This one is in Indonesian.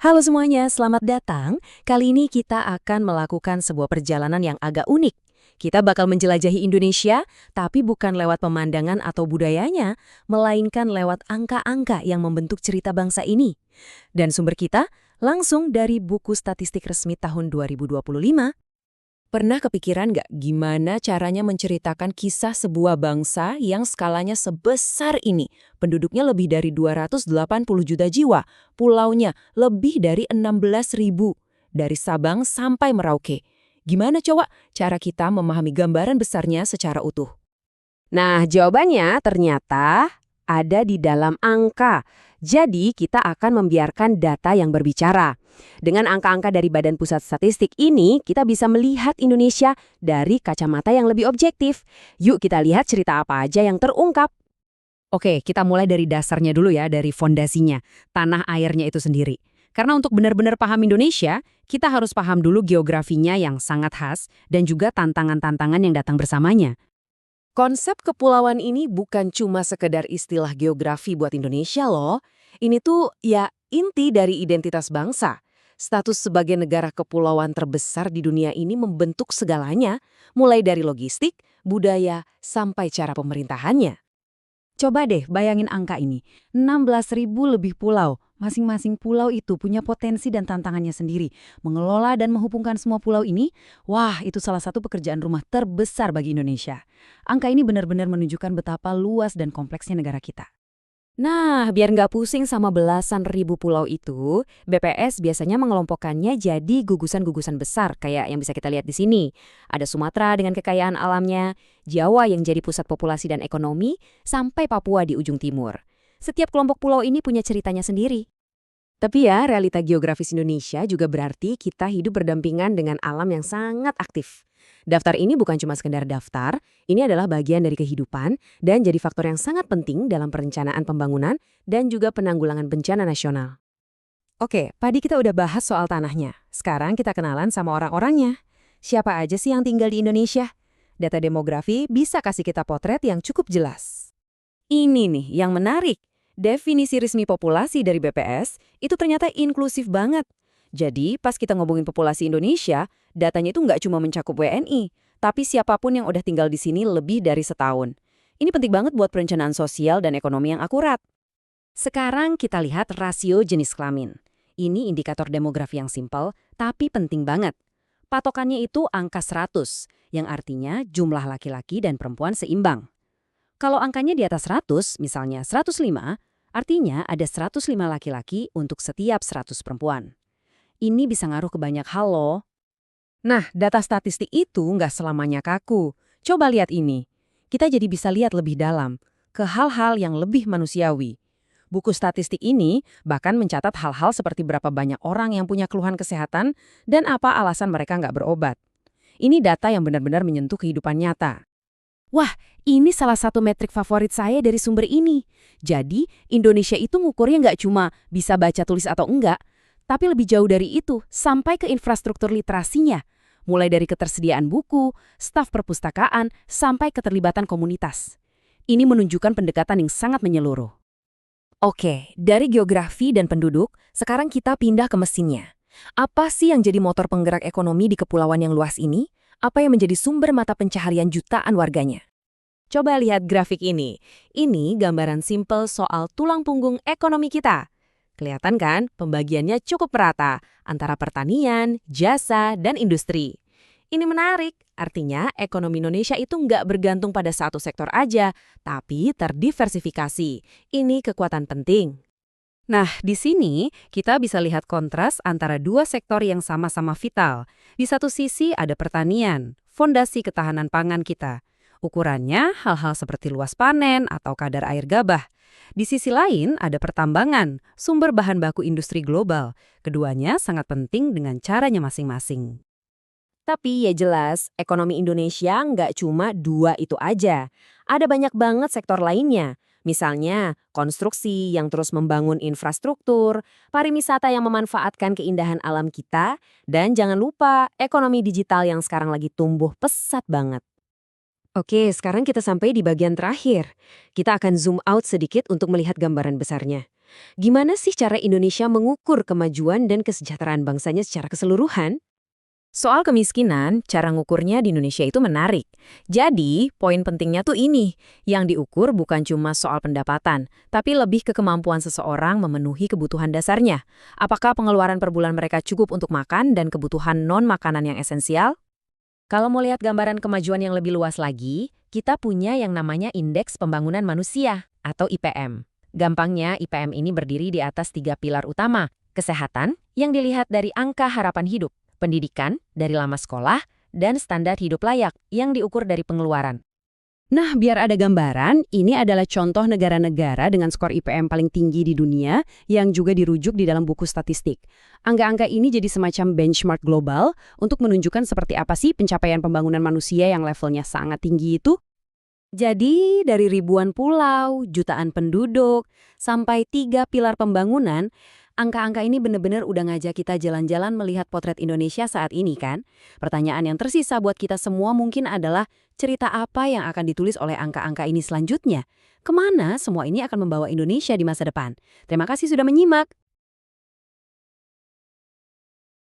Halo semuanya, selamat datang. Kali ini kita akan melakukan sebuah perjalanan yang agak unik. Kita bakal menjelajahi Indonesia, tapi bukan lewat pemandangan atau budayanya, melainkan lewat angka-angka yang membentuk cerita bangsa ini. Dan sumber kita langsung dari buku statistik resmi tahun 2025. Pernah kepikiran nggak gimana caranya menceritakan kisah sebuah bangsa yang skalanya sebesar ini? Penduduknya lebih dari 280 juta jiwa, pulaunya lebih dari 16.000, dari Sabang sampai Merauke. Gimana coba cara kita memahami gambaran besarnya secara utuh? Nah, jawabannya ternyata ada di dalam angka. Jadi, kita akan membiarkan data yang berbicara. Dengan angka-angka dari Badan Pusat Statistik ini, kita bisa melihat Indonesia dari kacamata yang lebih objektif. Yuk kita lihat cerita apa aja yang terungkap. Oke, kita mulai dari dasarnya dulu ya, dari fondasinya, tanah airnya itu sendiri. Karena untuk benar-benar paham Indonesia, kita harus paham dulu geografinya yang sangat khas dan juga tantangan-tantangan yang datang bersamanya. Konsep kepulauan ini bukan cuma sekedar istilah geografi buat Indonesia loh. Ini tuh ya inti dari identitas bangsa. Status sebagai negara kepulauan terbesar di dunia ini membentuk segalanya, mulai dari logistik, budaya, sampai cara pemerintahannya. Coba deh bayangin angka ini, 16.000 lebih pulau. Masing-masing pulau itu punya potensi dan tantangannya sendiri. Mengelola dan menghubungkan semua pulau ini, wah itu salah satu pekerjaan rumah terbesar bagi Indonesia. Angka ini benar-benar menunjukkan betapa luas dan kompleksnya negara kita. Nah, biar nggak pusing sama belasan ribu pulau itu, BPS biasanya mengelompokkannya jadi gugusan-gugusan besar kayak yang bisa kita lihat di sini. Ada Sumatera dengan kekayaan alamnya, Jawa yang jadi pusat populasi dan ekonomi, sampai Papua di ujung timur. Setiap kelompok pulau ini punya ceritanya sendiri. Tapi ya, realita geografis Indonesia juga berarti kita hidup berdampingan dengan alam yang sangat aktif. Daftar ini bukan cuma sekedar daftar, ini adalah bagian dari kehidupan dan jadi faktor yang sangat penting dalam perencanaan pembangunan dan juga penanggulangan bencana nasional. Oke, tadi kita udah bahas soal tanahnya. Sekarang kita kenalan sama orang-orangnya. Siapa aja sih yang tinggal di Indonesia? Data demografi bisa kasih kita potret yang cukup jelas. Ini nih yang menarik. Definisi resmi populasi dari BPS itu ternyata inklusif banget. Jadi pas kita ngomongin populasi Indonesia, datanya itu nggak cuma mencakup WNI, tapi siapapun yang udah tinggal di sini lebih dari setahun. Ini penting banget buat perencanaan sosial dan ekonomi yang akurat. Sekarang kita lihat rasio jenis kelamin. Ini indikator demografi yang simpel, tapi penting banget. Patokannya itu angka 100, yang artinya jumlah laki-laki dan perempuan seimbang. Kalau angkanya di atas 100, misalnya 105, artinya ada 105 laki-laki untuk setiap 100 perempuan. Ini bisa ngaruh ke banyak hal loh. Nah, data statistik itu nggak selamanya kaku. Coba lihat ini. Kita jadi bisa lihat lebih dalam, ke hal-hal yang lebih manusiawi. Buku statistik ini bahkan mencatat hal-hal seperti berapa banyak orang yang punya keluhan kesehatan dan apa alasan mereka nggak berobat. Ini data yang benar-benar menyentuh kehidupan nyata. Wah, ini salah satu metrik favorit saya dari sumber ini. Jadi, Indonesia itu ngukurnya nggak cuma bisa baca tulis atau enggak, tapi lebih jauh dari itu, sampai ke infrastruktur literasinya. Mulai dari ketersediaan buku, staf perpustakaan, sampai keterlibatan komunitas. Ini menunjukkan pendekatan yang sangat menyeluruh. Oke, dari geografi dan penduduk, sekarang kita pindah ke mesinnya. Apa sih yang jadi motor penggerak ekonomi di kepulauan yang luas ini? Apa yang menjadi sumber mata pencaharian jutaan warganya? Coba lihat grafik ini. Ini gambaran simpel soal tulang punggung ekonomi kita. Kelihatan kan pembagiannya cukup merata antara pertanian, jasa, dan industri. Ini menarik, artinya ekonomi Indonesia itu nggak bergantung pada satu sektor aja, tapi terdiversifikasi. Ini kekuatan penting. Nah, di sini kita bisa lihat kontras antara dua sektor yang sama-sama vital. Di satu sisi ada pertanian, fondasi ketahanan pangan kita. Ukurannya hal-hal seperti luas panen atau kadar air gabah. Di sisi lain ada pertambangan, sumber bahan baku industri global. Keduanya sangat penting dengan caranya masing-masing. Tapi ya jelas, ekonomi Indonesia nggak cuma dua itu aja. Ada banyak banget sektor lainnya. Misalnya, konstruksi yang terus membangun infrastruktur, pariwisata yang memanfaatkan keindahan alam kita, dan jangan lupa ekonomi digital yang sekarang lagi tumbuh pesat banget. Oke, sekarang kita sampai di bagian terakhir. Kita akan zoom out sedikit untuk melihat gambaran besarnya. Gimana sih cara Indonesia mengukur kemajuan dan kesejahteraan bangsanya secara keseluruhan? Soal kemiskinan, cara ngukurnya di Indonesia itu menarik. Jadi, poin pentingnya tuh ini, yang diukur bukan cuma soal pendapatan, tapi lebih ke kemampuan seseorang memenuhi kebutuhan dasarnya. Apakah pengeluaran per bulan mereka cukup untuk makan dan kebutuhan non-makanan yang esensial? Kalau mau lihat gambaran kemajuan yang lebih luas lagi, kita punya yang namanya Indeks Pembangunan Manusia atau IPM. Gampangnya, IPM ini berdiri di atas 3 pilar utama. Kesehatan, yang dilihat dari angka harapan hidup. Pendidikan, dari lama sekolah, dan standar hidup layak, yang diukur dari pengeluaran. Nah, biar ada gambaran, ini adalah contoh negara-negara dengan skor IPM paling tinggi di dunia yang juga dirujuk di dalam buku statistik. Angka-angka ini jadi semacam benchmark global untuk menunjukkan seperti apa sih pencapaian pembangunan manusia yang levelnya sangat tinggi itu. Jadi, dari ribuan pulau, jutaan penduduk, sampai 3 pilar pembangunan, angka-angka ini benar-benar udah ngajak kita jalan-jalan melihat potret Indonesia saat ini kan? Pertanyaan yang tersisa buat kita semua mungkin adalah cerita apa yang akan ditulis oleh angka-angka ini selanjutnya? Kemana semua ini akan membawa Indonesia di masa depan? Terima kasih sudah menyimak.